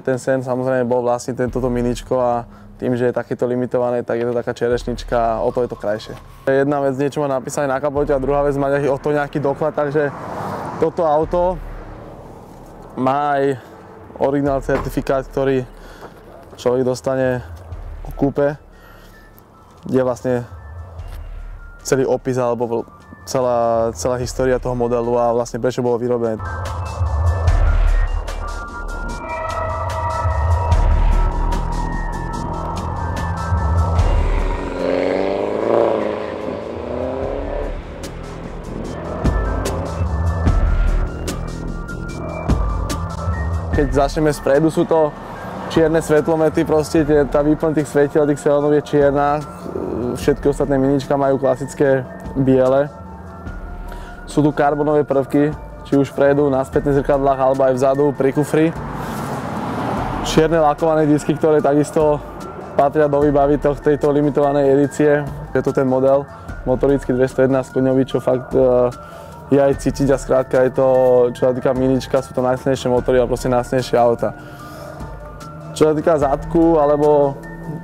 ten sen samozrejme bol vlastne toto miničko a tým, že je takéto limitované, tak je to taká čerešnička a o to je to krajšie. Jedna vec, niečo má napísané na kapote a druhá vec mať o to nejaký doklad, takže toto auto má aj originál certifikát, ktorý človek dostane ku kúpe, kde vlastne celý opis alebo celá história toho modelu a vlastne prečo bolo vyrobené. Keď začneme spredu, sú to čierne svetlomety, proste tá výplň tých svetiel, tých xenonov je čierna. Všetky ostatné minička majú klasické biele. Sú tu karbonové prvky, či už vpredu, na spätných zrkadlách, alebo aj vzadu pri kufri. Čierne lakované disky, ktoré takisto patria do výbavy tejto limitovanej edície. Je to ten model motorický 211 koňový, čo fakt je aj cítiť a skrátka je to, čo sa týka minička, sú to najsilnejšie motory a proste najsilnejšie auta. Čo sa týka zadku alebo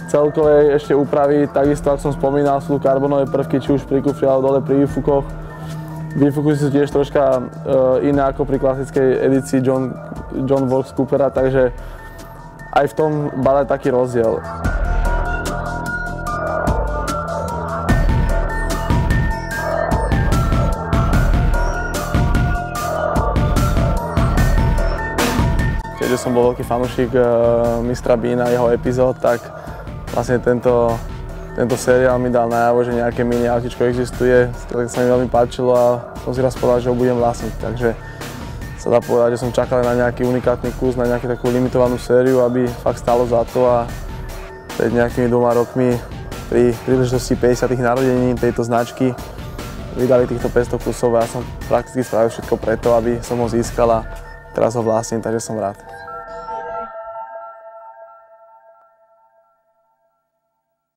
celkovej ešte úpravy, takisto ako som spomínal, sú tu karbonové prvky, či už pri kufri alebo dole pri výfukoch. Výfuky sú tiež troška iné ako pri klasickej edícii John Works Coopera, takže aj v tom bale taký rozdiel. Keďže som bol veľký fanúšik Mistra Beana a jeho epizód, tak vlastne tento seriál mi dal najavo, že nejaké mini autičko existuje, ktoré sa mi veľmi páčilo a som si raz povedal, že ho budem vlastniť. Takže sa dá povedať, že som čakal na nejaký unikátny kus, na nejakú takú limitovanú sériu, aby fakt stálo za to a pred nejakými 2 rokmi pri príležitosti 50. narodenín tejto značky vydali týchto 500 kusov a ja som prakticky spravil všetko preto, aby som ho získal a teraz ho vlastním, takže som rád.